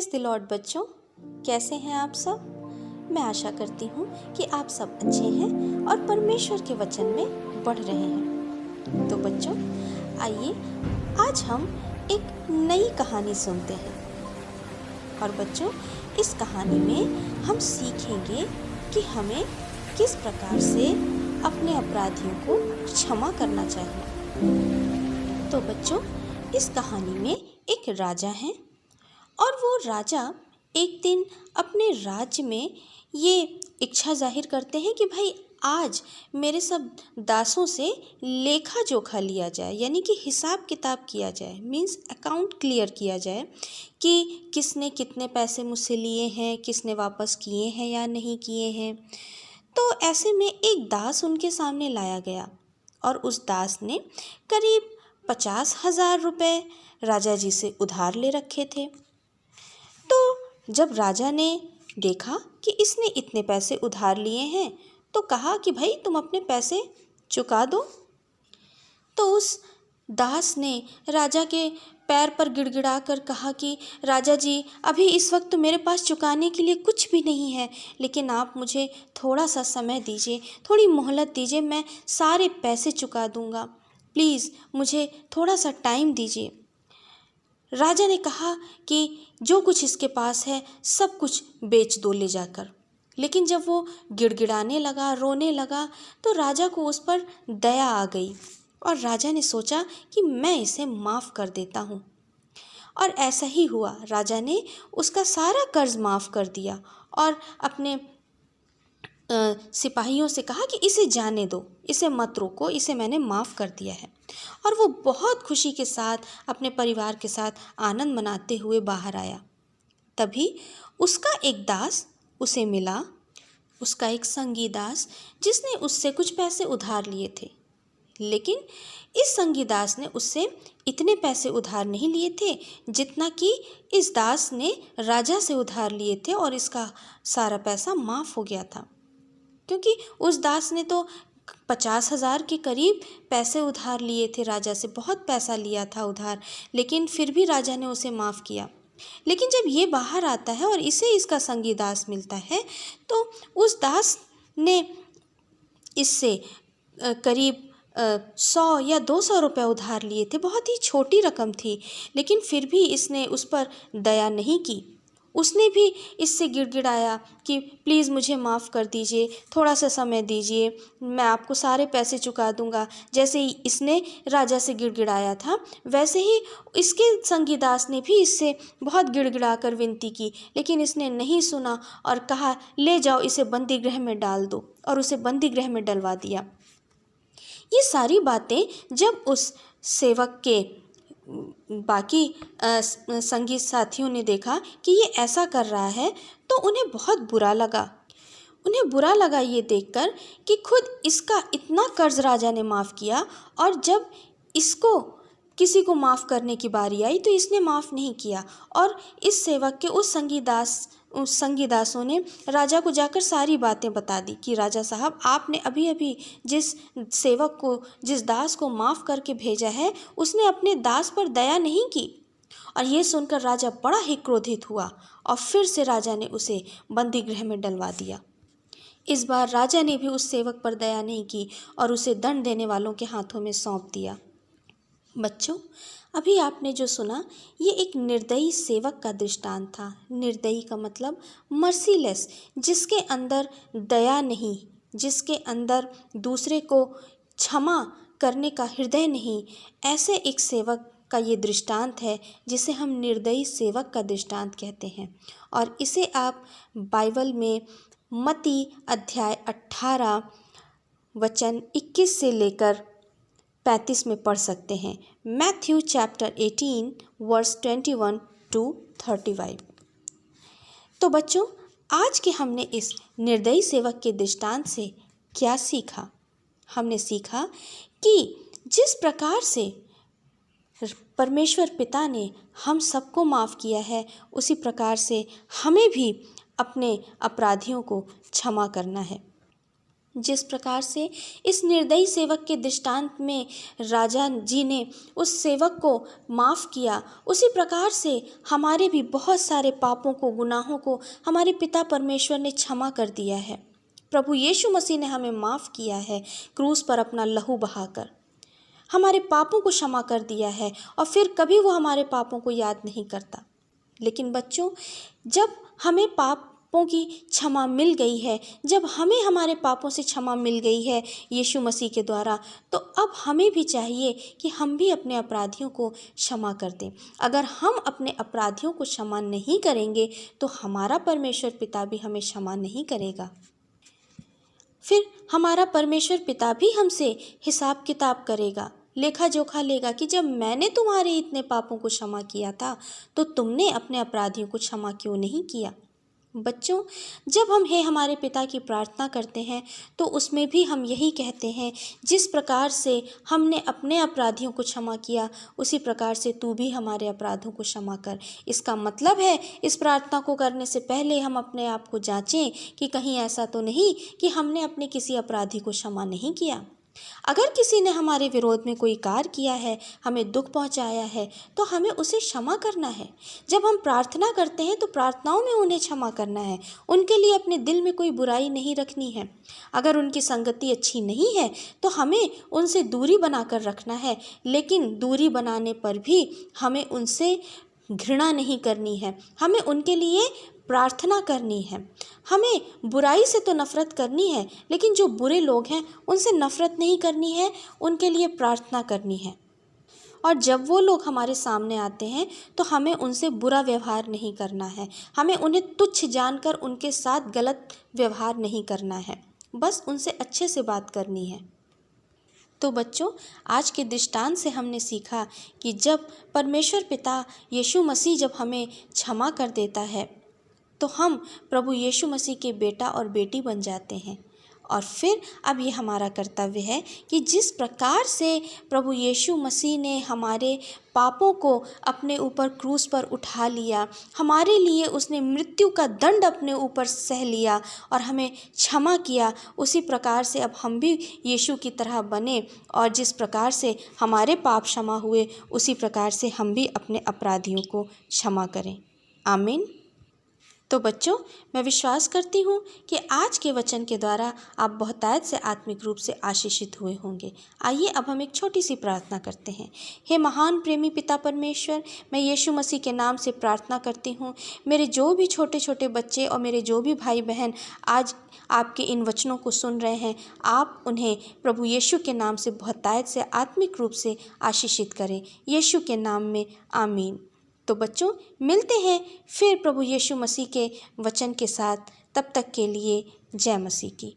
Praise the Lord बच्चों, कैसे हैं आप सब। मैं आशा करती हूँ कि आप सब अच्छे हैं और परमेश्वर के वचन में बढ़ रहे हैं। तो बच्चों, आइए आज हम एक नई कहानी सुनते हैं। और बच्चों, इस कहानी में हम सीखेंगे कि हमें किस प्रकार से अपने अपराधियों को क्षमा करना चाहिए। तो बच्चों, इस कहानी में एक राजा है और वो राजा एक दिन अपने राज्य में ये इच्छा जाहिर करते हैं कि भाई आज मेरे सब दासों से लेखा जोखा लिया जाए, यानी कि हिसाब किताब किया जाए, मीन्स अकाउंट क्लियर किया जाए कि किसने कितने पैसे मुझसे लिए हैं, किसने वापस किए हैं या नहीं किए हैं। तो ऐसे में एक दास उनके सामने लाया गया और उस दास ने करीब 50,000 रुपये राजा जी से उधार ले रखे थे। तो जब राजा ने देखा कि इसने इतने पैसे उधार लिए हैं तो कहा कि भाई तुम अपने पैसे चुका दो। तो उस दास ने राजा के पैर पर गिड़गिड़ा कर कहा कि राजा जी, अभी इस वक्त तो मेरे पास चुकाने के लिए कुछ भी नहीं है, लेकिन आप मुझे थोड़ा सा समय दीजिए, थोड़ी मोहलत दीजिए, मैं सारे पैसे चुका दूंगा। प्लीज़ मुझे थोड़ा सा टाइम दीजिए। राजा ने कहा कि जो कुछ इसके पास है सब कुछ बेच दो ले जाकर। लेकिन जब वो गिड़गिड़ाने लगा, रोने लगा, तो राजा को उस पर दया आ गई और राजा ने सोचा कि मैं इसे माफ़ कर देता हूँ। और ऐसा ही हुआ, राजा ने उसका सारा कर्ज माफ़ कर दिया और अपने सिपाहियों से कहा कि इसे जाने दो, इसे मत रोको, इसे मैंने माफ़ कर दिया है। और वो बहुत खुशी के साथ अपने परिवार के साथ आनंद मनाते हुए बाहर आया। तभी उसका एक दास उसे मिला, उसका एक संगी दास, जिसने उससे कुछ पैसे उधार लिए थे। लेकिन इस संगी दास ने उससे इतने पैसे उधार नहीं लिए थे जितना कि इस दास ने राजा से उधार लिए थे, और इसका सारा पैसा माफ़ हो गया था, क्योंकि उस दास ने तो 50,000 के करीब पैसे उधार लिए थे राजा से, बहुत पैसा लिया था उधार, लेकिन फिर भी राजा ने उसे माफ़ किया। लेकिन जब ये बाहर आता है और इसे इसका संगी दास मिलता है, तो उस दास ने इससे करीब 100 या 200 रुपये उधार लिए थे। बहुत ही छोटी रकम थी, लेकिन फिर भी इसने उस पर दया नहीं की। उसने भी इससे गिड़गिड़ाया कि प्लीज़ मुझे माफ़ कर दीजिए, थोड़ा सा समय दीजिए, मैं आपको सारे पैसे चुका दूंगा। जैसे ही इसने राजा से गिड़गिड़ाया था, वैसे ही इसके संगी दास ने भी इससे बहुत गिड़गिड़ा कर विनती की, लेकिन इसने नहीं सुना और कहा ले जाओ, इसे बंदी गृह में डाल दो, और उसे बंदी गृह में डलवा दिया। ये सारी बातें जब उस सेवक के बाकी संगी साथियों ने देखा कि ये ऐसा कर रहा है, तो उन्हें बहुत बुरा लगा। उन्हें बुरा लगा ये देखकर कि खुद इसका इतना कर्ज राजा ने माफ़ किया, और जब इसको किसी को माफ़ करने की बारी आई तो इसने माफ़ नहीं किया। और इस सेवक के उस संगी दासों ने राजा को जाकर सारी बातें बता दी कि राजा साहब, आपने अभी अभी जिस सेवक को, जिस दास को माफ़ करके भेजा है, उसने अपने दास पर दया नहीं की। और ये सुनकर राजा बड़ा ही क्रोधित हुआ और फिर से राजा ने उसे बंदी गृह में डलवा दिया। इस बार राजा ने भी उस सेवक पर दया नहीं की और उसे दंड देने वालों के हाथों में सौंप दिया। बच्चों, अभी आपने जो सुना, ये एक निर्दयी सेवक का दृष्टांत था। निर्दयी का मतलब मर्सीलेस, जिसके अंदर दया नहीं, जिसके अंदर दूसरे को क्षमा करने का हृदय नहीं, ऐसे एक सेवक का ये दृष्टांत है, जिसे हम निर्दयी सेवक का दृष्टांत कहते हैं। और इसे आप बाइबल में मत्ती अध्याय 18 वचन 21 से लेकर 35 में पढ़ सकते हैं। Matthew chapter 18 verse 21 to 35। तो बच्चों, आज के हमने इस निर्दयी सेवक के दृष्टांत से क्या सीखा? हमने सीखा कि जिस प्रकार से परमेश्वर पिता ने हम सबको माफ़ किया है, उसी प्रकार से हमें भी अपने अपराधियों को क्षमा करना है। जिस प्रकार से इस निर्दयी सेवक के दृष्टांत में राजा जी ने उस सेवक को माफ़ किया, उसी प्रकार से हमारे भी बहुत सारे पापों को, गुनाहों को हमारे पिता परमेश्वर ने क्षमा कर दिया है। प्रभु यीशु मसीह ने हमें माफ़ किया है, क्रूस पर अपना लहू बहाकर हमारे पापों को क्षमा कर दिया है, और फिर कभी वो हमारे पापों को याद नहीं करता। लेकिन बच्चों, जब हमें पापों की क्षमा मिल गई है, जब हमें हमारे पापों से क्षमा मिल गई है यीशु मसीह के द्वारा, तो अब हमें भी चाहिए कि हम भी अपने अपराधियों को क्षमा कर दें। अगर हम अपने अपराधियों को क्षमा नहीं करेंगे तो हमारा परमेश्वर पिता भी हमें क्षमा नहीं करेगा। फिर हमारा परमेश्वर पिता भी हमसे हिसाब किताब करेगा, लेखा जोखा लेगा कि जब मैंने तुम्हारे इतने पापों को क्षमा किया था तो तुमने अपने अपराधियों को क्षमा क्यों नहीं किया। बच्चों, जब हम हे हमारे पिता की प्रार्थना करते हैं तो उसमें भी हम यही कहते हैं, जिस प्रकार से हमने अपने अपराधियों को क्षमा किया उसी प्रकार से तू भी हमारे अपराधों को क्षमा कर। इसका मतलब है इस प्रार्थना को करने से पहले हम अपने आप को जांचें कि कहीं ऐसा तो नहीं कि हमने अपने किसी अपराधी को क्षमा नहीं किया। अगर किसी ने हमारे विरोध में कोई कार्य किया है, हमें दुख पहुंचाया है, तो हमें उसे क्षमा करना है। जब हम प्रार्थना करते हैं तो प्रार्थनाओं में उन्हें क्षमा करना है, उनके लिए अपने दिल में कोई बुराई नहीं रखनी है। अगर उनकी संगति अच्छी नहीं है तो हमें उनसे दूरी बनाकर रखना है, लेकिन दूरी बनाने पर भी हमें उनसे घृणा नहीं करनी है, हमें उनके लिए प्रार्थना करनी है। हमें बुराई से तो नफ़रत करनी है, लेकिन जो बुरे लोग हैं उनसे नफ़रत नहीं करनी है, उनके लिए प्रार्थना करनी है। और जब वो लोग हमारे सामने आते हैं तो हमें उनसे बुरा व्यवहार नहीं करना है, हमें उन्हें तुच्छ जानकर उनके साथ गलत व्यवहार नहीं करना है, बस उनसे अच्छे से बात करनी है। तो बच्चों, आज के दृष्टांत से हमने सीखा कि जब परमेश्वर पिता यीशु मसीह जब हमें क्षमा कर देता है तो हम प्रभु यीशु मसीह के बेटा और बेटी बन जाते हैं। और फिर अब ये हमारा कर्तव्य है कि जिस प्रकार से प्रभु यीशु मसीह ने हमारे पापों को अपने ऊपर क्रूस पर उठा लिया, हमारे लिए उसने मृत्यु का दंड अपने ऊपर सह लिया और हमें क्षमा किया, उसी प्रकार से अब हम भी यीशु की तरह बने और जिस प्रकार से हमारे पाप क्षमा हुए उसी प्रकार से हम भी अपने अपराधियों को क्षमा करें। आमीन। तो बच्चों, मैं विश्वास करती हूँ कि आज के वचन के द्वारा आप बहुतायत से आत्मिक रूप से आशीषित हुए होंगे। आइए अब हम एक छोटी सी प्रार्थना करते हैं। हे महान प्रेमी पिता परमेश्वर, मैं यीशु मसीह के नाम से प्रार्थना करती हूँ, मेरे जो भी छोटे छोटे बच्चे और मेरे जो भी भाई बहन आज आपके इन वचनों को सुन रहे हैं, आप उन्हें प्रभु यीशु के नाम से बहुतायत से आत्मिक रूप से आशीषित करें। यीशु के नाम में आमीन। तो बच्चों, मिलते हैं फिर प्रभु यीशु मसीह के वचन के साथ। तब तक के लिए जय मसीह की।